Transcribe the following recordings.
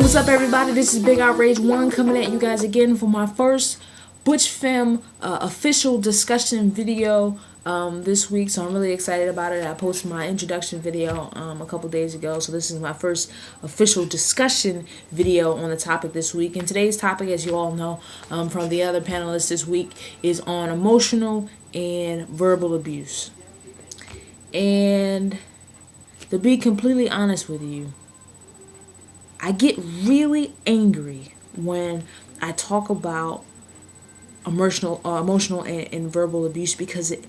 What's up, everybody? This is Big Outrage One coming at you guys again for my first Butch Femme official discussion video this week. So I'm really excited about it. I posted my introduction video a couple days ago. So this is my first official discussion video on the topic this week. And today's topic, as you all know from the other panelists this week, is on emotional and verbal abuse. And to be completely honest with you, I get really angry when I talk about emotional and verbal abuse, because it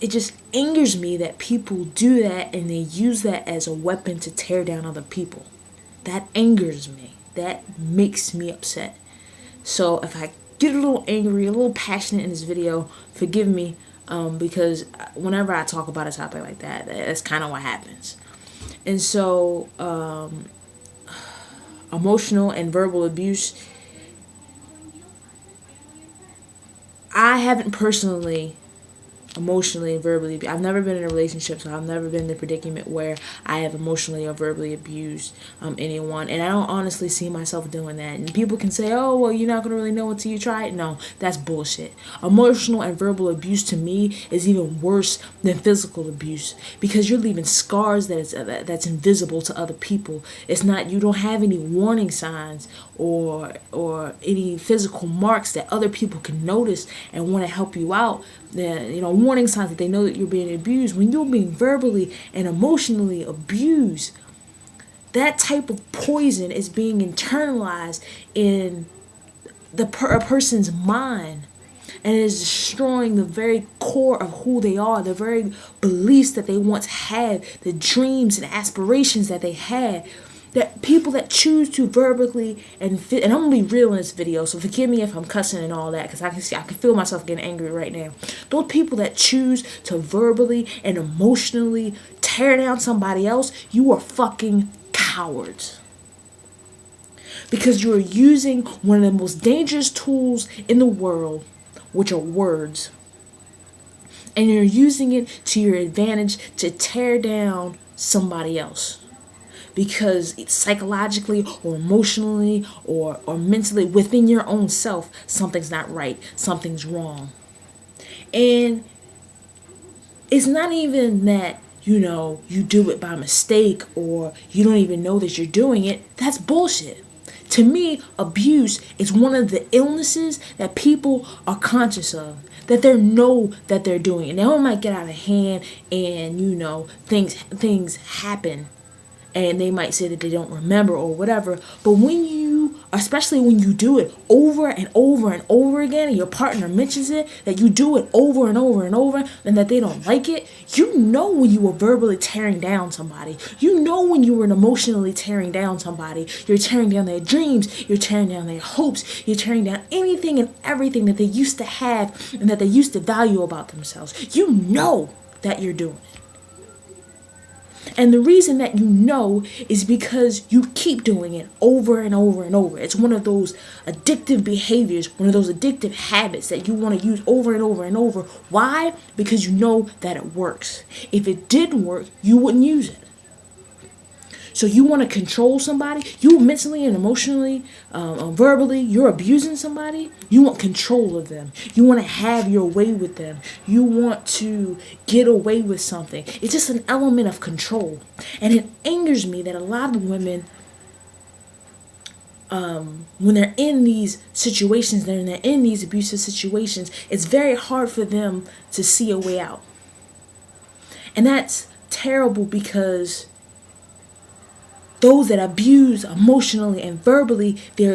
just angers me that people do that and they use that as a weapon to tear down other people. That angers me. That makes me upset. So if I get a little angry, a little passionate in this video, forgive me, because whenever I talk about a topic like that, that's kind of what happens. And so emotional and verbal abuse, I haven't personally emotionally and verbally, I've never been in a relationship, so I've never been in the predicament where I have emotionally or verbally abused anyone, and I don't honestly see myself doing that. And people can say, oh, well, you're not going to really know until you try it. No, that's bullshit. Emotional and verbal abuse to me is even worse than physical abuse, because you're leaving scars that's invisible to other people. It's not, you don't have any warning signs or any physical marks that other people can notice and want to help you out. Warning signs that they know that you're being abused. When you're being verbally and emotionally abused, that type of poison is being internalized in a person's mind, and it is destroying the very core of who they are, the very beliefs that they once had, the dreams and aspirations that they had. That people that choose to verbally and I'm gonna be real in this video, so forgive me if I'm cussing and all that, because I can feel myself getting angry right now. Those people that choose to verbally and emotionally tear down somebody else, you are fucking cowards. Because you are using one of the most dangerous tools in the world, which are words, and you're using it to your advantage to tear down somebody else. Because it's psychologically or emotionally or mentally within your own self, something's not right, something's wrong. And it's not even that, you do it by mistake or you don't even know that you're doing it. That's bullshit. To me, abuse is one of the illnesses that people are conscious of, that they know that they're doing. And they might get out of hand and, things happen. And they might say that they don't remember or whatever. But especially when you do it over and over and over again, and your partner mentions it, that you do it over and over and over, and that they don't like it, you know when you were verbally tearing down somebody. You know when you were emotionally tearing down somebody. You're tearing down their dreams. You're tearing down their hopes. You're tearing down anything and everything that they used to have and that they used to value about themselves. You know that you're doing it. And the reason that you know is because you keep doing it over and over and over. It's one of those addictive behaviors, one of those addictive habits that you want to use over and over and over. Why? Because you know that it works. If it didn't work, you wouldn't use it. So you want to control somebody, you mentally and emotionally, verbally, you're abusing somebody, you want control of them. You want to have your way with them. You want to get away with something. It's just an element of control. And it angers me that a lot of women, when they're in these situations, when they're in these abusive situations, it's very hard for them to see a way out. And that's terrible, because those that abuse emotionally and verbally, they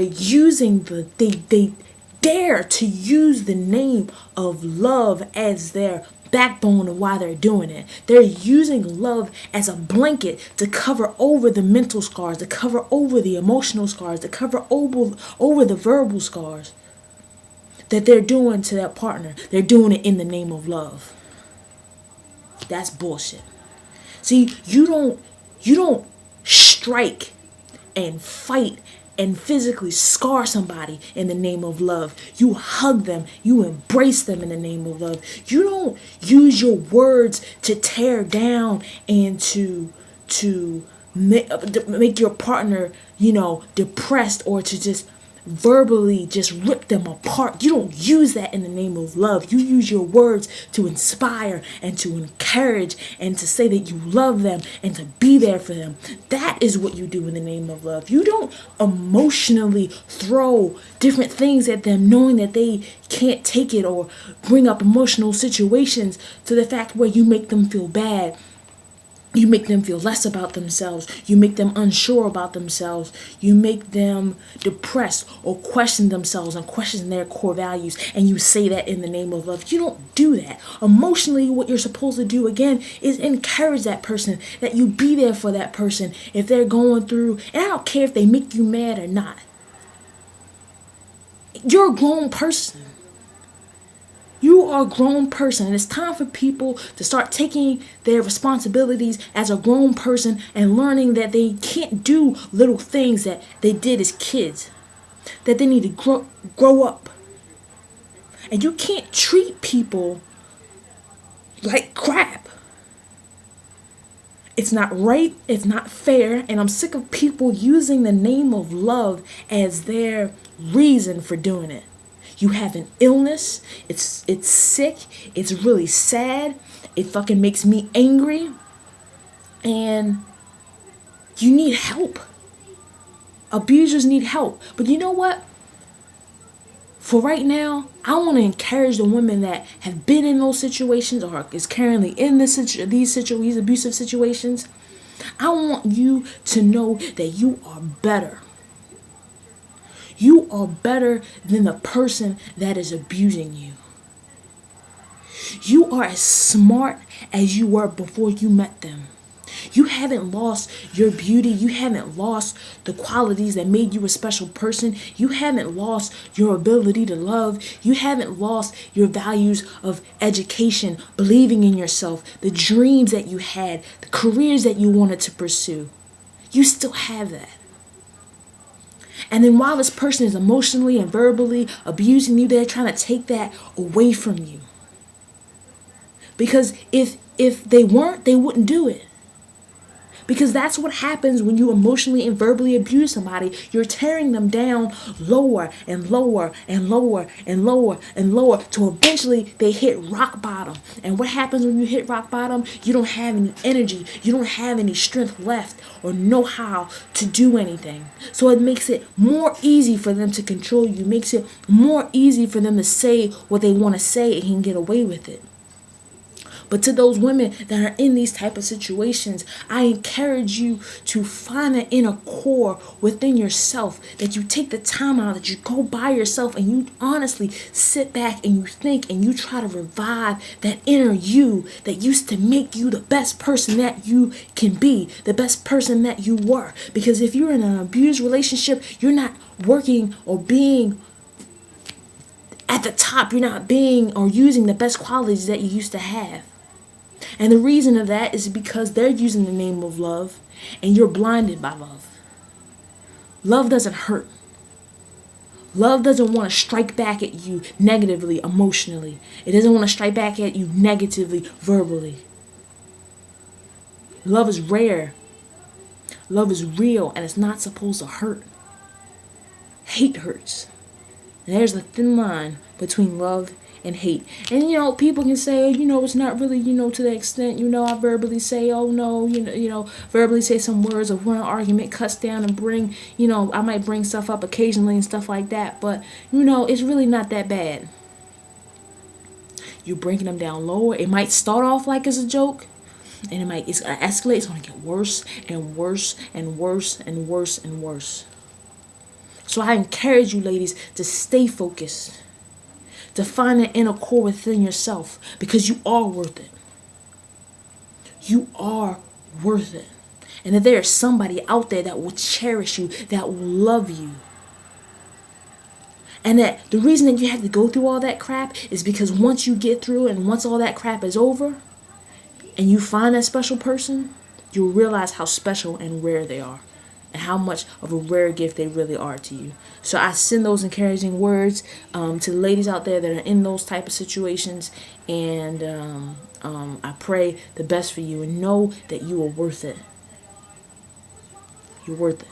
dare to use the name of love as their backbone of why they're doing it. They're using love as a blanket to cover over the mental scars, to cover over the emotional scars, to cover over the verbal scars that they're doing to their partner. They're doing it in the name of love. That's bullshit. See, you don't strike and fight and physically scar somebody in the name of love. You hug them, you embrace them in the name of love. You don't use your words to tear down and to make your partner, depressed, or to just verbally just rip them apart. You don't use that in the name of love. You use your words to inspire and to encourage and to say that you love them and to be there for them. That is what you do in the name of love. You don't emotionally throw different things at them knowing that they can't take it, or bring up emotional situations to the fact where you make them feel bad. You make them feel less about themselves. You make them unsure about themselves. You make them depressed or question themselves and question their core values. And you say that in the name of love. You don't do that. Emotionally, what you're supposed to do, again, is encourage that person, that you be there for that person if they're going through. And I don't care if they make you mad or not. You're a grown person. You are a grown person, and it's time for people to start taking their responsibilities as a grown person and learning that they can't do little things that they did as kids, that they need to grow up. And you can't treat people like crap. It's not right, it's not fair, and I'm sick of people using the name of love as their reason for doing it. You have an illness, it's sick, it's really sad, it fucking makes me angry, and you need help. Abusers need help. But you know what? For right now, I want to encourage the women that have been in those situations or is currently in these abusive situations. I want you to know that you are better. You are better than the person that is abusing you. You are as smart as you were before you met them. You haven't lost your beauty. You haven't lost the qualities that made you a special person. You haven't lost your ability to love. You haven't lost your values of education, believing in yourself, the dreams that you had, the careers that you wanted to pursue. You still have that. And then while this person is emotionally and verbally abusing you, they're trying to take that away from you. Because if they weren't, they wouldn't do it. Because that's what happens when you emotionally and verbally abuse somebody. You're tearing them down lower and lower and lower and lower and lower till eventually they hit rock bottom. And what happens when you hit rock bottom? You don't have any energy. You don't have any strength left or know how to do anything. So it makes it more easy for them to control you. Makes it more easy for them to say what they want to say and can get away with it. But to those women that are in these type of situations, I encourage you to find an inner core within yourself, that you take the time out, that you go by yourself and you honestly sit back and you think and you try to revive that inner you that used to make you the best person that you can be, the best person that you were. Because if you're in an abused relationship, you're not working or being at the top. You're not being or using the best qualities that you used to have. And the reason of that is because they're using the name of love and you're blinded by love. Love doesn't hurt. Love doesn't want to strike back at you negatively, emotionally. It doesn't want to strike back at you negatively, verbally. Love is rare. Love is real, and it's not supposed to hurt. Hate hurts. And there's a thin line between love and hate. And people can say, it's not really, to the extent, I verbally say, oh no, verbally say some words of one argument cuts down and bring, I might bring stuff up occasionally and stuff like that, but it's really not that bad. You're breaking them down lower. It might start off like as a joke, and it's gonna escalate. It's gonna get worse and worse and worse and worse and worse. So I encourage you, ladies, to stay focused, to find an inner core within yourself, because you are worth it. You are worth it. And that there is somebody out there that will cherish you, that will love you. And that the reason that you have to go through all that crap is because once you get through it and once all that crap is over and you find that special person, you'll realize how special and rare they are, and how much of a rare gift they really are to you. So I send those encouraging words to the ladies out there that are in those type of situations, and I pray the best for you, and know that you are worth it. You're worth it.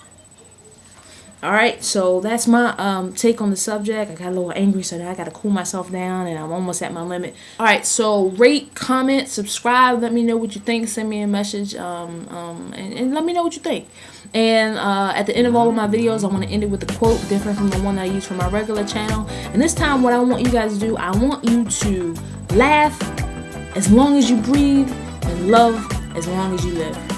All right, so that's my take on the subject. I got a little angry, so now I got to cool myself down, and I'm almost at my limit. All right, so rate, comment, subscribe. Let me know what you think. Send me a message, and let me know what you think. And at the end of all of my videos, I want to end it with a quote different from the one that I use for my regular channel. And this time, what I want you guys to do, I want you to laugh as long as you breathe and love as long as you live.